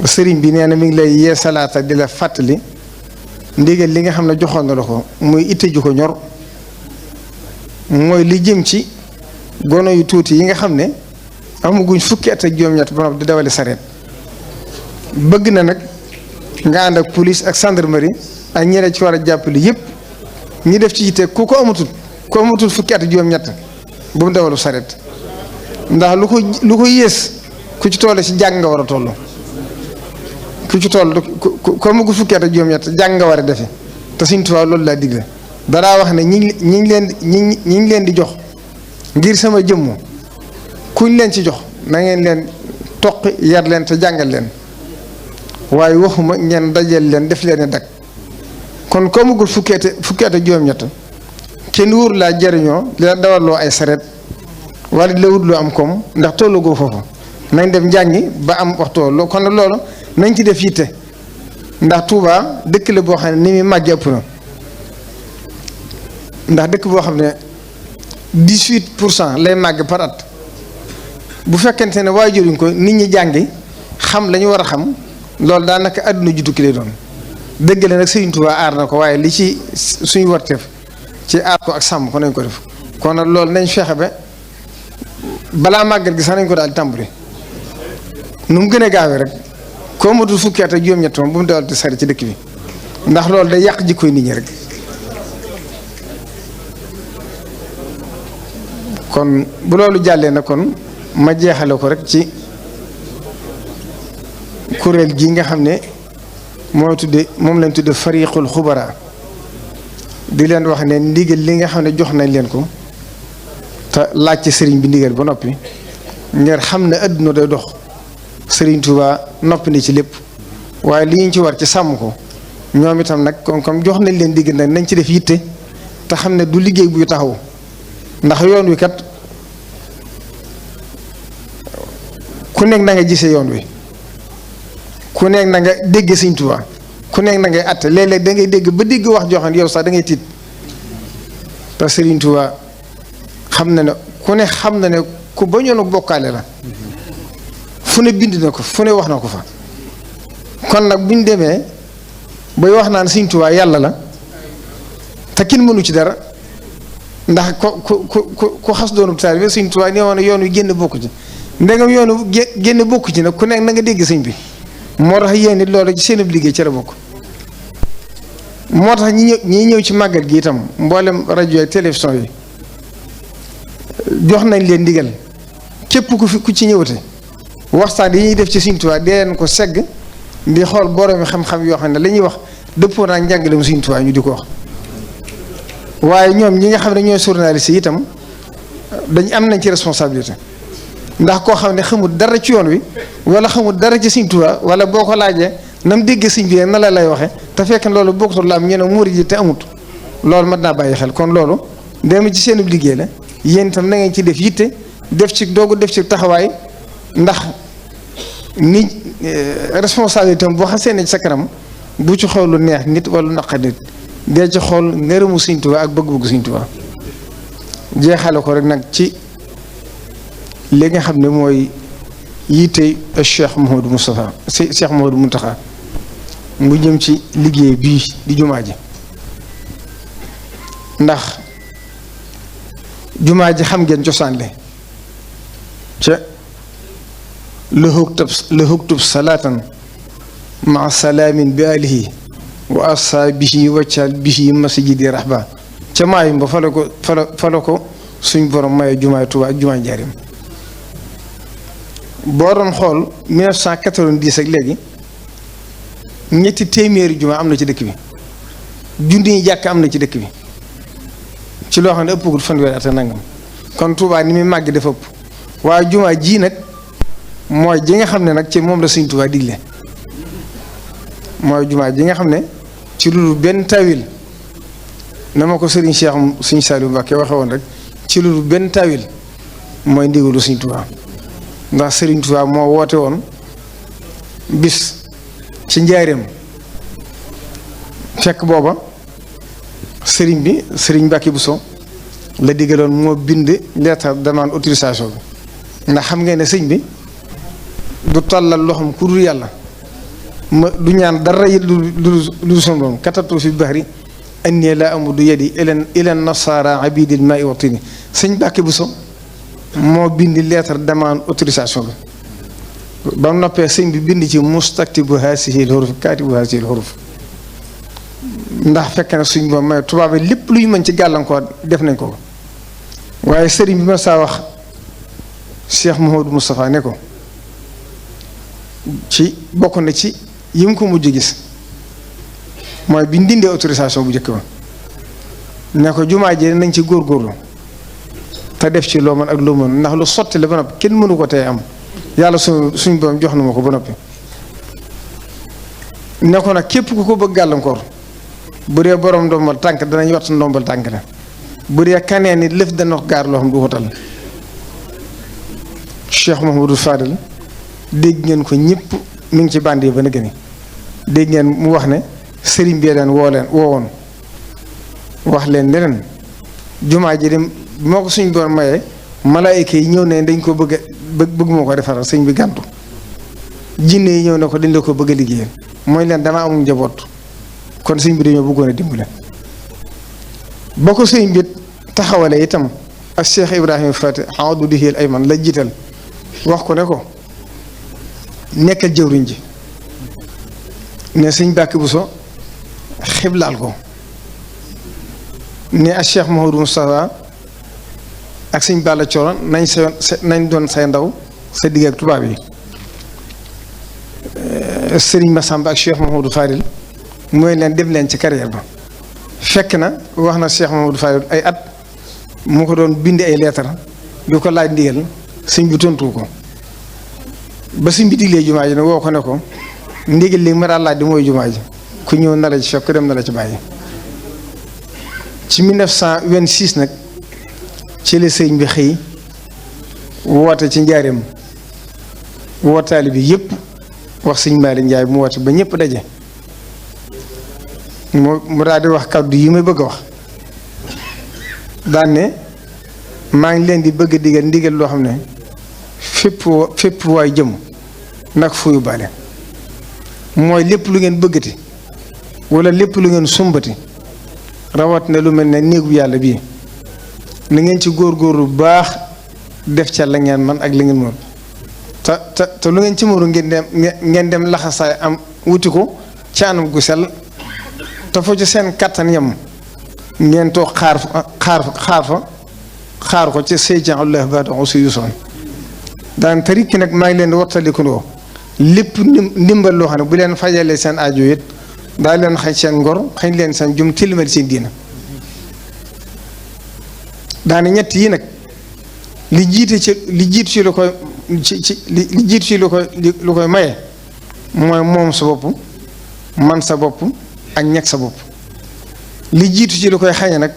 sëriñ bi nee na mi ngi lay yee salaata di la fàttali ndigal li nga xam ne joxoon na la ko muy itte ju ko ñor mooy li jëm ci gono yu tuuti yi nga xam ne amaguñ fukki at ak juróom-ñett ba di dawali sareet bëgg na nag nga ànd ak police ak gendarmerie ak ñeneen ci war a jàppale yëpp ñi def ci yitte ku amatul fukki at ak juróom-ñett bu mu dawalu sareet ndax lu ko yées ku ci toll ci jàng nga war a toll ku ci toll ku amagul fukki at ak juróom-ñett jàng nga war a defe te Sëriñ Tuubaa loolu laa digle danaa wax ne ñi ngi leen di jox ngir sama jëmmu kuñ leen ci jox na ngeen leen toqi yar leen te jàngal leen waaye waxuma ngeen dajeel leen def leen dag kon ko amagul fukki at ak juróom-ñett kenn wóor laa jariñoo li la dawaloo ay sareet wala di la wutloo am koom ndax tollu goo foofu nañ dem njàngi ba am waxtu kon loolu nañ ci def yitte ndax Touba dëkk la boo xam ne ni muy màggee ëpp na ndax dëkk boo xam ne 18% lay màgg par at bu fekkente ne waajuruñ ko nit ñi jàngi xam la ñu war a xam loolu daanaka àdduna ju tukki lay doon dëgg la nag Sëriñ Touba aar na ko waaye li ci suñu warteef ci aar ko ak sàmm ko nañ ko def kon nag loolu nañ fexe ba balaa màggal gi sax nañ ko daal tàmbali nu mu gën a gaawee rek koo matul fukki at ak juróom-ñett moom bu mu dawal di sari ci dëkk bi ndax loolu day yàq jikkoy nit ñi rek kon bu loolu jàllee na kon ma jeexale ko rek ci kuréel gi nga xam ne moom lañ tudde fariqul xubara di leen wax ne ndigal li nga xam ne jox nañ leen ko te laaj ci sëriñ bi ndigal ba noppi ngir xam ne adduna day dox Sëriñ Tuubaa noppi ni ci lépp waaye li ñu ci war ci sàmm ko ñoom itam nag comme jox nañ leen ndigal nag nañ ci def yitte te xam ne du liggéey buy taxaw ndax yoon wi kat ku nekk na nga gisee yoon wi ku nekk na nga dégg Sëriñ Tuubaa ku nekk na ngay àtte léeg-léeg da ngay dégg ba dégg wax joo xam ne yow sax da ngay tiit te Sëriñ Tuubaa xam na ne ku ne xam na ne ku bañoon bokkaale la fu ne bind na ko fu ne wax na ko fa kon nag bu ñu demee bay wax naan Sëriñ Tuubaa yàlla la te kenn mënu ci dara ndax ku xas doonu taalibe Sëriñ Tuubaa nee woon yoon wi génn bokku ci ndegam yoonu génn bokku ci nag ku nekk na nga dégg sëñ bi moo tax yéen it loolu ci seen liggéey ci la bokk moo tax ñi ñëw ci màggal gi itam mboolem rajo ak télévision yi jox nañ leen ndigal képp ku ci ñëwate waxtaan yi ñuy def ci Sëriñ Tuubaa dee leen ko segg di xool boroomi xam-xam yoo xam ne la ñuy wax dëppoo naa njàngaleem Sëriñ Tuubaa ñu di ko wax waaye ñoom ñi nga xam ne ñooy journaliste yi itam dañ am nañ ci responsabilité ndax koo xam ne xamul dara ci yoon wi wala xamul dara ci Sëriñ Tuubaa wala boo ko laajee na mu déggee sëñ bi na la lay waxee te fekk loolu bokkutul la am ñu ne murid yi te amut loolu mat naa bàyyi xel kon loolu dem ci seen liggéey la yéen itam na ngeen ci def yitte def ci doogu def ci taxawaay ndax ni responsabilité am boo xasee ne ci sa kanam bu ci xool lu neex nit wala lu naqar nit dee ci xool ngërëmu Sëriñ Tuubaa ak bëgg-bëgg Sëriñ Tuubaa jeexale ko rek nag ci li nga xam ne mooy yitte Cheikh Mouhamadou Moustapha Cheikh Mouhamadou Mountakha mu jëm ci liggéey bii di jumaa ji ndax jumaa ji xam ngeen cosaan le ca la huktub salaatan maa salaamin bi alihi wa asaabihi waccal bihi masjidi rahba ca maayum ba fa la ko suñ borom maye jumaay Tuubaa ak jumaay Njaaréem boo doon xool 1990 ak léegi ñetti téeméeri jumaa am na ci dëkk bi junni jàkk am na ci dëkk bi ci loo xam ne ëppagul fanweeri at nangam kon Tuubaa ni muy màgg dafa ëpp waaye jumaa ji nag mooy ji nga xam ne nag ci moom la Sëriñ Tuubaa digle mooy jumaa ji nga xam ne ci lu benn tawil na ma ko Sëriñ Cheikh Sëriñ Saliou Mbacké waxe woon rek ci lu benn tawil mooy ndigalu Sëriñ Tuubaa ndax Sëriñ Tuubaa moo woote woon bis ci Njaaréem fekk booba sëriñ bi Sëriñ Mbàkke Buso la digaloon moo bind lettre demande autorisation bi ndax xam ngeen ne sëñ bi du tàllal loxoom ku dul yàlla ma du ñaan dara yi lu sunu borom katatu fi bahri anni la amudu yadi ilan nasara abidil ma'i wa tini sëñ Mbàkke Buso moo bindi lettre demande autorisation bi ba mu noppee sëñ bi bind ci mustaktibu haasihi al huruf kaatibu haasihi al huruf ndax fekk na suñ boom may tubaab yi lépp luy mën ci gàllankoor def nañ ko waaye sëriñ bi ma saa wax Cheikh Mouhamadou Moustapha ne ko ci bokk na ci yi mu ko mujj gis mooy bi ndindee autorisation bu njëkk ba ne ko jumaa ji nañ ci góorgóorlu te def ci loo mën ak loo mën ndax lu sotti la ba noppi kenn mënu ko tey am yàlla suñ boom jox na ma ko ba noppi ne ko nag képp ku ko bëgg gàllankoor bu dee borom ndombal tànk danañ wattu ndombal tànk la bu dee kanee ni lëf dana ko gaar loo xam du ko tal Cheikh Mouhamadou Fadel dégg ngeen ko ñëpp mi ngi ci bànd yi ba na gëni dégg ngeen mu wax ne sëriñ bi leen woowoon wax leen leneen jumaa ji dem moo ko suñ doon mayee malaayika yi ñëw ne dañ ko bëgg moo ko defaral sëñ bi gàntu jinne yi ñëw ne ko dañ la ko bëgg a liggéeyal mooy leen dama amul njaboot kon sëñ bi dañoo bëggoon a dimbale boo ko sëñ bi taxawale itam ak Cheikh Ibrahima Fati xawdu dihil ayman la jiital wax ko ne ko nekkal jëwriñ ji ne sëñ Mbàkke Buso xiblaal ko ne ak Cheikh Mouhamadou Moustapha ak sëñ Balla Coro nañ doon say ndaw sa digg ak tubaab yi sëriñ Massamba ak Cheikh Mouhamadou Fadil mooy leen dem leen ci carrière ba fekk na wax na Cheikh Mouhamadou Fadil ay at mu ko doon bindi ay leetar di ko laaj ndigal sëñ bi tontu ko ba sëñ bi diglee jumaa ji ne woo ko ne ko ndigal li ma daal laaj di mooy jumaa ji ku ñëw na la ci fekk ku dem na la ci bàyyi ci 1926 nag ci la sëñ bi xëy woote ci njaareem wootaali bi yëpp wax sëñ Maali Njaay mu woote ba ñëpp daje mu daal di wax kàddu yi may bëgg a wax daan ne maa ngi leen di bëgg a digal ndigal loo xam ne fépp waay jëm nag fu yóbbaale mooy lépp lu ngeen bëggati wala lépp lu ngeen sumbati rawat na lu mel ne néegu yàlla bii na ngeen ci góorgóorlu bu baax def ca la ngeen man ak la ngeen moom te lu ngeen ci moru ngeen dem laxasaay am wuti ko ci anam gu sell te foo ci seen kattan yam ngeen toog xaar ko ci Seydina Allah baada aussi yusoon daan tarikki nag maa ngi leen di wartalikundoo lépp ndimbal loo xam ne bu leen fajalee seen aajo it daa leen xañ seen ngor xañ leen seen jum tilimal seen diina daane ñett yi nag li jiitu ci lu koy lu koy maye mooy moom sa bopp man sa bopp ak ñàkk sa bopp li jiitu ci lu koy xañe nag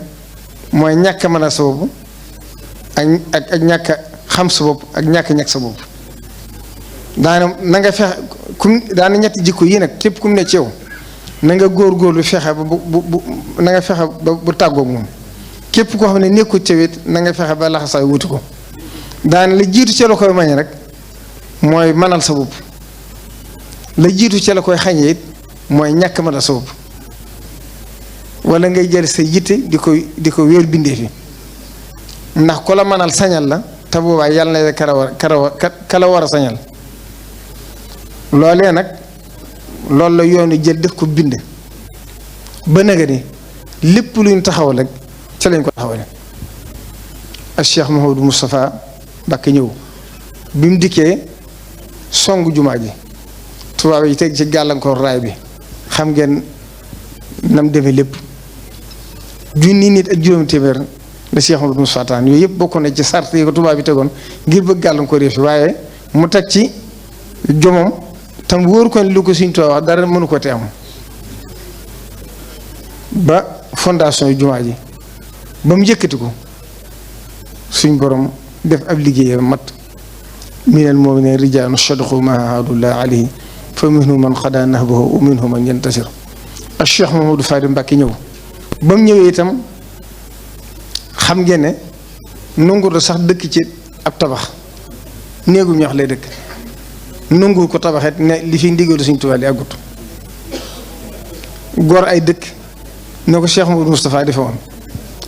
mooy ñàkk mën a sa bopp ak ñàkk xam sa bopp ak ñàkk sa bopp daana na nga fexe daana ñetti jikko yi nag képp kum ne ci yow na nga góorgóorlu fexe na nga fexe ba bu tàggoog moom képp koo xam ne nekkul ci wet na nga fexe ba laxasaay wuti ko daana la jiitu ci la koy mañe rek mooy mënal sa bopp la jiitu ci la koy xañe it mooy ñàkk mënal sa bopp wala ngay jël sa yitte di ko wéer bindee fi ndax ku la mënal sañal la te boobaa yàlla na kala war a sañal loolee nag loolu la yoonu jël def ko bind ba naga ni lépp luñ taxawal rek ca lañ ko taxawale ak Cheikh Mouhamadou Moustapha Mbacké ñëw bi mu dikkee song jumaa ji tubaab yi teg ci gàllankoor raay bi xam ngeen nam demee lépp junni nit ak juróomi téeméer la Cheikh Mouhamadou Moustapha taan yooyu yëpp bokk na ci sart yi ko tubaab yi tegoon ngir bëgg gàllankoor yi fi waaye mu teg ci jomam tam wóor ko lu ko suñ tubaab wax dara mënu ko te am ba fondation yu jumaa ji ba mu yëkkati ko suñ borom def ab liggéeyam mat minal mu'miniina rijaalun sadaqu maa aahadullah alayhi fa minhum man qadaa nahbahu wa minhum man yantasir ak Cheikh Mouhamadou Fadi Mbacké ñëw ba mu ñëwee itam xam ngeen ne nangu sax dëkk ci ab tabax néegu ñax lay dëkk nangu ko tabaxet ne li fi ndigalu Sëriñ Tuubaa li àggut gor ay dëkk ne ko Cheikh Mouhamadou Moustapha defe woon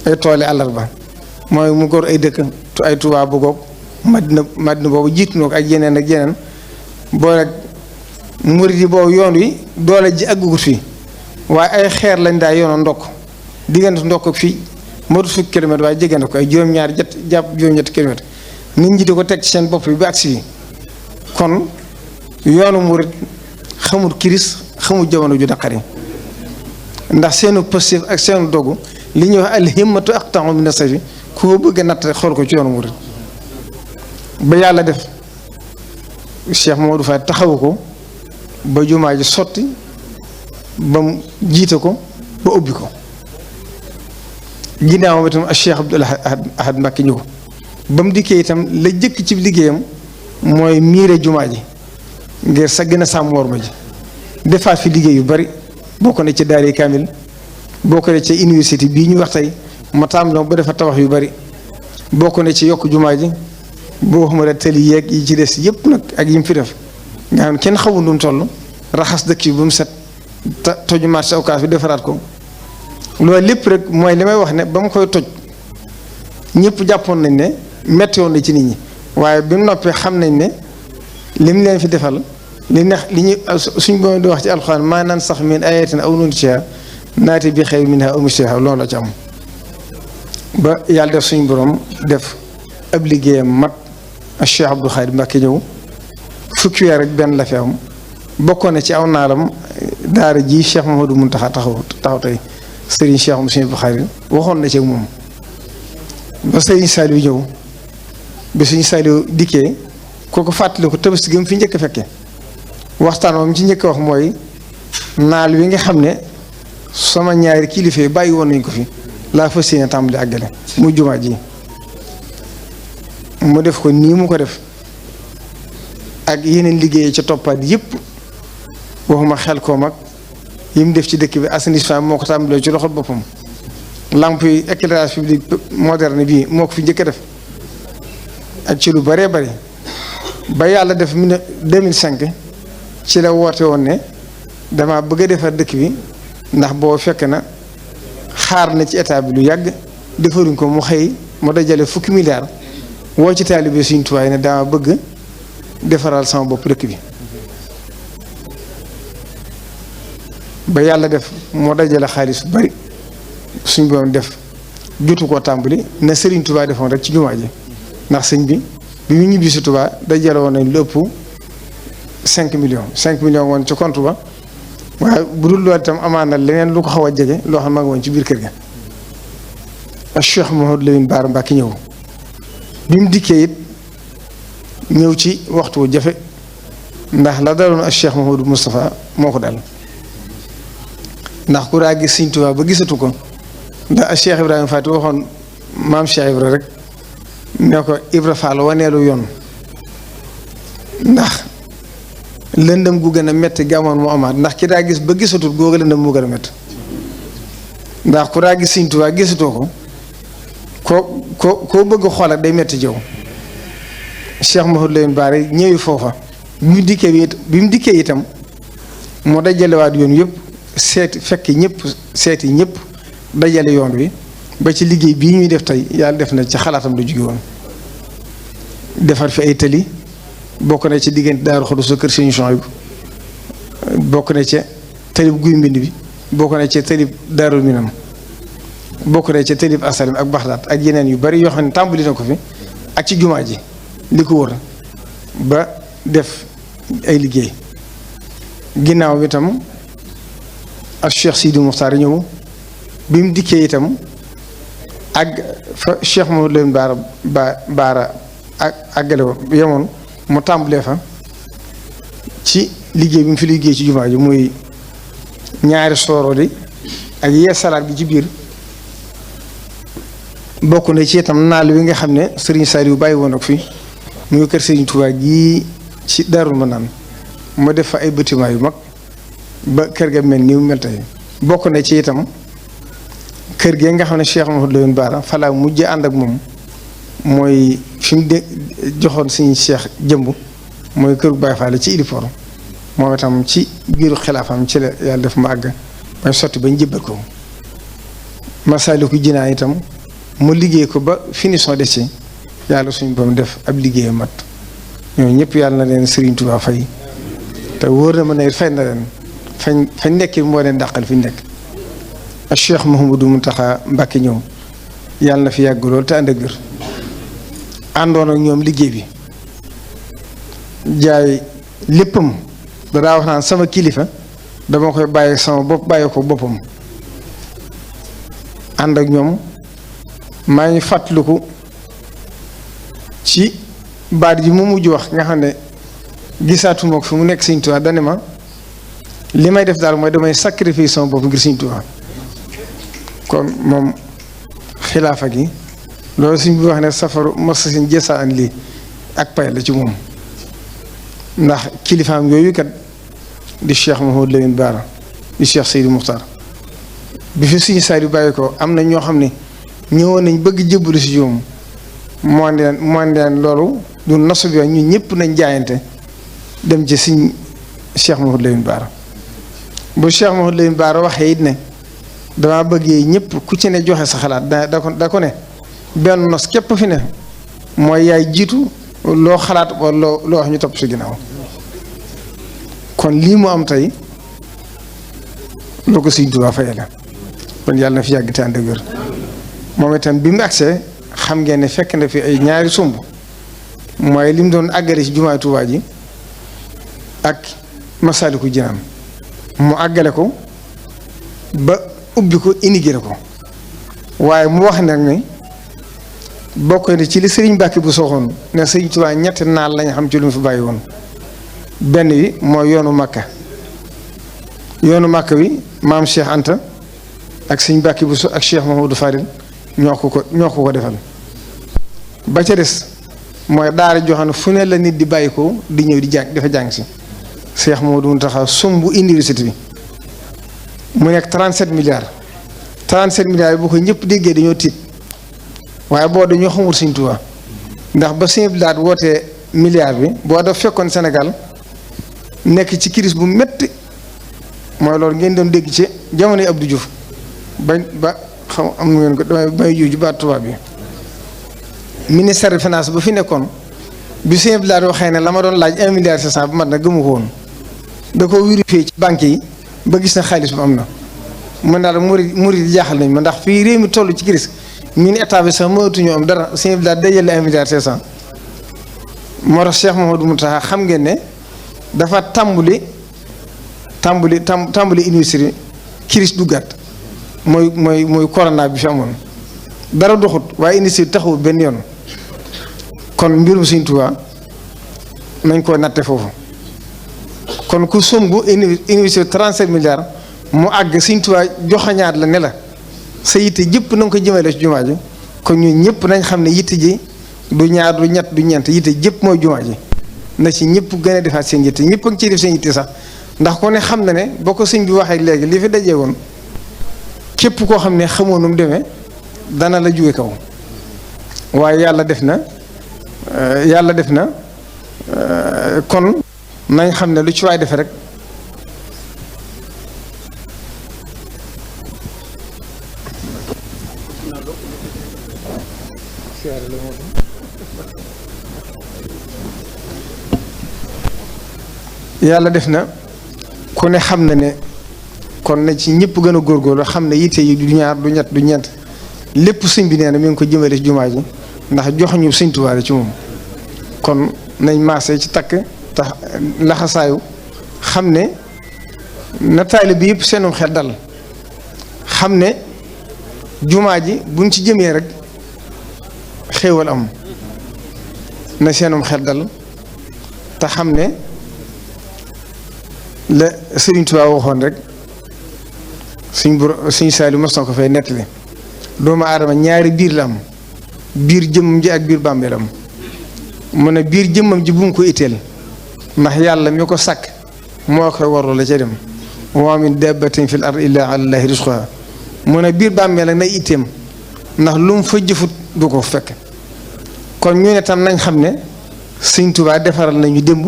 ay tooli àllarba mooy mu gor ay dëkk ay Tuubaa bu goog Madina boobu jiitu na ko ak yeneen ak yeneen boo rek murid yi boobu yoon wi doole ji àggugut fii waaye ay xeer lañ daa yoonoo ndokk diggante ndokk fii matu fukki kilomètre waaye jege na ko ay juróom-ñaar jàpp juróom-ñetti kilomètre nit ñi di ko teg ci seen bopp bi ba agsi fii kon yoonu murid xamul kiris xamul jamono ju naqari ndax seenu positif ak seenu dogu li ñuy wax alhimmatu aqta'u min as-sayfi koo bëgg a natt xool ko ci yoonu murid ba yàlla def Cheikh Mamadou Faye taxawu ko ba jumaa ji sotti ba mu jiite ko ba ubbi ko ginnaawam itam ak Cheikh Abdoul Ahad Mbacké ñu ko ba mu dikkee itam la jëkk ci liggéeyam mooy miire jumaa ji ngir sa gën a sàmm worma ji defaat fi liggéey yu bari bokk na ci daari kaamil bokk na ci université bii ñu wax tey ma tàmbali ba defa tabax yu bari bokk na ci yokk jumaa ji boo xam ne tëli yeeg yi ci des yëpp nag ak yi mu fi def nga xam ne kenn xamul nu mu toll raxas dëkk yi ba mu set toju marché Ocass bi defaraat ko loolu lépp rek mooy li may wax ne ba mu koy toj ñëpp jàppoon nañ ne metti woon na ci nit ñi waaye bi mu noppee xam nañ ne lim leen fi defal li ñu suñ boobu di wax ci alxuraan maa naan sax min ayatin aw nunsiha naati bi xayrin minha aw misliha loolu la ci am ba yàlla def suñu borom def ab liggéeyam mat ak Cheikh Abdou Khadre Mbacké ñëw fukki weer rek benn la fi am bokkoon na ci aw naalam daara ji Cheikh Mouhamadou Mountakha taxaw tey Serigne Cheikh Abdou Khadre waxoon na ci ak moom ba Serigne Saliou ñëw ba suñu Saliou dikkee kooku fàttali ko Tabaski gi mu fi njëkk a fekke waxtaan moom ci njëkk a wax mooy naal wi nga xam ne sama ñaari kilifa yi bàyyi woon nañ ko fi laa fas yéene tàmbali àggale muy jumaa ji mu def ko nii mu ko def ak yeneen liggéey ca toppaat yëpp waxuma xel koo mag yi mu def ci dëkk bi assainissement moo ko tàmbalee ci loxo boppam lamp yi éclairage public moderne bii moo ko fi njëkk a def ak ci lu bëree bëri ba yàlla def 2005 ci la woote woon ne dama bëgg a defar dëkk bi ndax boo fekk na xaar na ci état bi lu yàgg defaruñ ko mu xëy mu dajale fukki milliards woo ci taalibe Sëriñ Tuubaa ne dama bëgg defaral sama bopp dëkk bi ba yàlla def moo dajale xaalis bu bari suñ borom def jotu koo tàmbali na Sëriñ Tuubaa defoon rek ci jumaa ji ndax sëñ bi mu ñibbi si Tuubaa dajale woon nañ lu ëpp 5 millions woon ci compte ba waaye bu dul loolu itam amaan na leneen lu ko xaw a jege loo xam ne ma ngi woon ci biir kër ga ak Cheikh Mouhamadou Lamine Bara Mbacké ñëw bi mu dikkee it ñëw ci waxtu wu jafe ndax la daloon ak Cheikh Mouhamadou Moustapha moo ko dal ndax ku daa gis Sëriñ Tuubaa ba gisatu ko ndax ak Cheikh Ibrahima Faty waxoon maam Cheikh Ibra rek ne ko Ibra Fall waneelu yoon ndax lëndëm gu gën a métti gamoon mu amaat ndax ki daa gis ba gisatul googu lëndëm mu gën a métti ndax ku daa gis Sëriñ Tuubaa gisatoo ko koo bëgg a xoolal day métti jëw Cheikh Mouhamadou Lamine Bara ñëwi foofa bi mu dikkee itam moo dajalewaat yoon yëpp seeti ñëpp dajale yoon wi ba ci liggéey bii ñuy def tey yàlla def na ci xalaatam la jóge woon defar fi ay tëli bokk na ci diggante Daaru Xudoos sa kër Sëriñ Souhaïbou bokk na ci tëlib Guy Mbind bi bokk na ci tëlib Daaru Minam bokk na ci tëlib Asalim ak Baxdaat ak yeneen yu bari yoo xam ne tàmbali na ko fi ak ci jumaa ji li ko wër ba def ay liggéey ginnaaw bi itam ak Cheikh Sidi Muxtaar ñëw bi mu dikkee itam ak fa Cheikh Mouhamadou Lamine Bara ak àggale yemoon mu tàmbalee fa ci liggéey bi mu fi liggéey ci jumaa ji muy ñaari sooro di ak yee salaat gi ci biir bokk na ci itam naal wi nga xam ne Serigne Saliou bàyyi woon ak fi muy kër Serigne Touba gii ci Darou Manane mu def fa ay bâtiment yu mag ba kër ga mel ni mu mel tey bokk na ci itam kër gee nga xam ne Cheikh Mouhamadou Lamine Bara fa laa mujjee ànd ak moom mooy fi mu joxoon suñu Cheikh jëmb mooy kër Baye Fall ci Idipor moom itam ci biiru xilaafam ci la yàlla def mu àgg bañ sotti bañ jébbal ko Masaalikul Jinaan itam mu liggéey ko ba finition de ci yàlla suñu boom def ab liggéey mat ñooñu ñëpp yàlla na leen Serigne Touba fay te wóor na ma ne fay na leen fañ nekk moo leen dàqal fi ñu nekk ak Cheikh Mouhamadou Mountakha Mbacké ñëw yàlla na fi yàgg lool te ànd ak wér àndoon ak ñoom liggéey bi jaay léppam dadaa wax naan sama kilifa dama koy bàyyi sama bopp bàyyi ko boppam ànd ak ñoom maa ngi fàttaliku ci baat yi mu mujj wax nga xam ne gisaatuma ko fi mu nekk Sëñ Tuubaa dane ma li may def daal mooy damay sacrifice sama bopp ngir Sëñ Tuubaa kon moom xilaafa gi loolu suñ bi wax ne safaru masasin jësaan lii ak pay la ci moom ndax kilifaam yooyu kat di Cheikh Mouhamadou Lamine Bara di Cheikh Seydi Muxtaar bi fi suñu saa yu bàyyi ko am na ñoo xam ne ñëwoon nañ bëgg jébbalu si ñoom moo leen loolu du nasu bi ñun ñëpp nañ jaayante dem ci suñ Cheikh Mouhamadou Lamine Bara bu Cheikh Mouhamadou Lamine Bara waxee it ne damaa bëggee ñëpp ku ci ne joxe sa xalaat da ko ne benn nos képp fi ne mooy yaay jiitu loo xalaat wala loo wax ñu topp si ginnaaw kon lii mu am tey loo ko Sëñ Tuubaa fayee la kon yàlla na fi yàgg te ànd ak wér moom itam bi mu agsee xam ngeen ne fekk na fi ay ñaari sumb mooy li mu doon àggale ci jumaay Tuubaa ji ak Masaalikul Jinaan mu àggale ko ba ubbi ko inauguré ko waaye mu wax nag ne bokk na ci li Sëriñ Mbàkke bu soxoon ne Sëriñ Tuubaa ñetti naal lañ xam ci lu mu fi bàyyi woon benn wi mooy yoonu Makka wi maam Cheikh Anta ak Sëriñ Mbàkke bu so ak Cheikh Mahamadou Fadil ñoo ko defal ba ca des mooy daara joxane fu ne la nit di bàyyi ko di ñëw di jàng dafa jàng si Cheikh Mahamadou Mountakha sumbu université bi mu nekk 37 milliards 37 milliards yi bu ko ñëpp déggee dañoo tiit waaye boo dañoo xamul Sëñ Tuubaa ndax ba Sëñ Blaat wootee milliard bi boo daf fekkoon Sénégal nekk ci crise bu metti mooy loolu ngeen doon dégg ci jamono yi Abdou Diouf ba xam am ngeen ko damay bay juuju baat tubaab bi ministère de finance ba fi nekkoon bi Sëñ Blaat waxee ne la ma doon laaj 1 milliard 500 bu mat na gëmu ko woon da ko vérifié ci banque yi ba gis na xaalis bu am na man daal murid jaaxal nañ ma ndax fii réew mi toll ci crise ñun état bi sax mënatuñu am dara Sëñ Blaat dajale 1 milliard 500 moo tax Cheikh Mouhamadou Mountakha xam ngeen ne dafa tàmbali université crise duggaat mooy corona bi fi amoon dara doxut waaye université taxawu benn yoon kon mbirum Sëñ Tuubaa nañ ko natte foofu kon ku sombu université 37 milliards mu àgg Sëñ Tuubaa joxañaat la ne la sa yitte jëpp na nga ko jëmale ci jumaa ji kon ñun ñëpp nañ xam ne yitte ji du ñaar du ñett du ñeent yitte jëpp mooy jumaa ji na ci ñëpp gën a defaat seen yitte ñëpp a ngi ciy def seen yitte sax ndax ko ne xam na ne boo ko sëñ bi waxee léegi li fi dajee woon képp koo xam ne xamoo nu mu demee dana la jóge kaw waaye yàlla def na kon nañ xam ne lu ci waay defe rek yàlla def na ku ne xam na ne kon na ci ñëpp gën a góorgóorlu xam ne yitte yi du ñaar du ñett du ñeent lépp sëñ bi nee na mi ngi ko jëmale ci jumaa ji ndax jox ñu Sëñ Tuubaa ci moom kon nañ maase ci takk tax laxasaayu xam ne na taalibe bi yëpp seenum xel dal xam ne jumaa ji buñ ci jëmee rek xéewal am na seenum xel dal te xam ne la Sëriñ Tuubaa waxoon rek suñ Saaliw mos na ko fay nettali doomu aadama ñaari biir la am biir jëmmam ji ak biir bàmmeelam mu ne biir jëmmam ji bu mu ko itteel ndax yàlla mi ko sàkk moo koy warlu la ca dem wa min dabbatin fil ardi illa ala llahi rizquha mu ne biir bàmmeelam nay itteem ndax lu mu fa jëfut du ko fekk kon ñu ne tam nañ xam ne Sëñ Tuubaa defaral nañu démb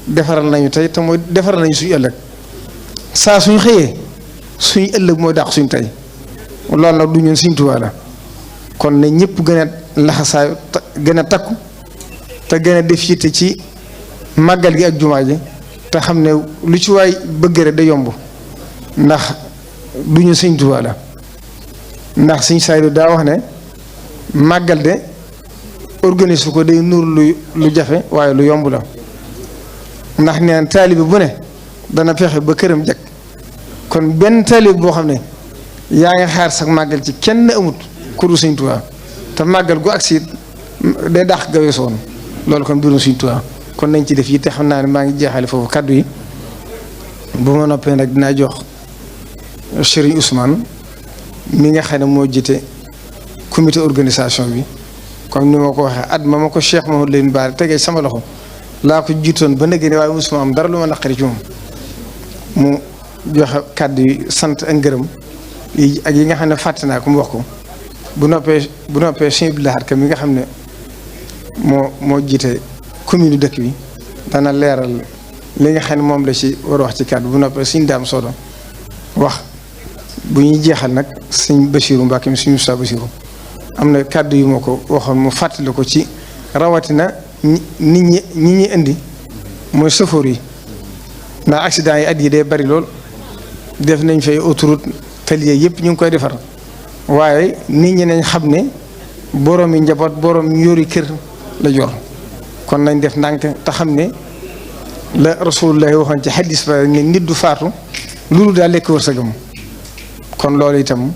defaral nañu tey te mooy defaral nañu suñu ëllëg saa suñu xëyee suñu ëllëg mooy dàq suñu tey loolu nag du ñun Sëñ Tuubaa la kon ne ñëpp gën a laxasaayu gën a takku te gën a def yitte ci màggal gi ak jumaa ji te xam ne lu ci waay bëgg rek da yomb ndax du ñu Sëñ Tuubaa la ndax Sëñ Saaliw daa wax ne màggal de organise ko day nuur lu jafe waaye lu yomb la ndax neen taalibe bu ne dana fexe ba këram jag kon benn taalibe boo xam ne yaa ngi xaar sax màggal ci kenn amut ku du Sëñ Tuubaa te màggal gu agsi day dàq ga weesoon loolu kon mbirum Sëñ Tuubaa kon nañ ci def yi te xam naa ne maa ngi jeexale foofu kaddu yi bu ma noppee nag dinaa jox Serigne Ousmane mi nga xam ne moo jiite comité organisation bi comme ni ma ko waxee at ma ko Cheikh Mouhamadou Lamine Bara tegee sama loxo laa ko jiitoon ba nëgë ne waaye mosuma am dara lu ma naqari ci moom mu joxe kàddu yi sant ak ngërëm yi ak yi nga xam ne fàtte naa ko mu wax ko bu noppee Sëñ Abdou Lahad Ka mi nga xam ne moo jiite commune dëkk bi dana leeral li nga xam ne moom la ci war a wax ci kàddu bu noppee Sëñ Daam Soodo wax bu ñuy jeexal nag Sëñ Basiiru Mbàkke mi Sëñ Musaa Basiiru am na kàddu yu ma ko waxoon mu fàttali ko ci rawatina ñi indi mooy safoor yi ndax accident yi at yi day bari lool def nañ fay autoroute tali yëpp ñu ngi koy defar waaye nit ñi nañ xam ne borom yi njaboot borom yori kër la jor kon nañ def ndànk te xam ne la Rasulullah waxoon ci xadis ba ne nit du faatu loolu daal lekk wërsëgam kon loolu itam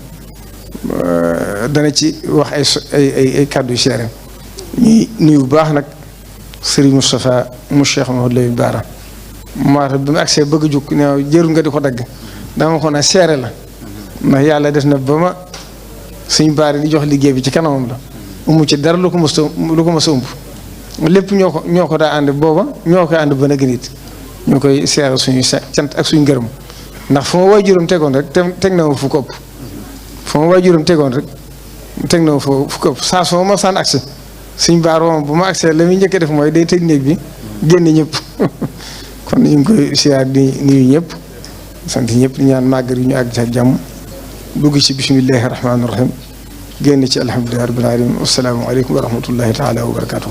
dana ci wax ay kàddu yu seere ñuy nuyu bu baax nag Serigne Moustapha mu Cheikh Mouhamadou Lamine Bara moo tax bi mu agsee bëgg a jóg ne jërul nga di ko dagg dama ko ne seere la ndax yàlla def na ba ma suñ baari di jox liggéey bi ci kanamam la umu ci dara lu ko mës a ëmb lépp ñoo ko daa ànd booba ñoo koy ànd ba na gën it ñu koy seere suñu cant ak suñu ngërëm ndax fu ma waajuram tegoon rek teg na ma fu ko ëpp fu ma waajuram tegoon rek teg na ma fu ko ëpp saa soo ma saan agsi suñ baar woom bu ma agsee la muy njëkk a def mooy day tëj néeg bi génn ñëpp kon ñu ngi koy siyaar di nuyu ñëpp sant ñëpp di ñaan màggal yi ñu àgg ci ak jàmm dugg ci bismillahi rahmaani rahim génn ci alhamdulillahi rabbil alamin wassalaamu aleykum wa rahmatullahi taala wa barakatuh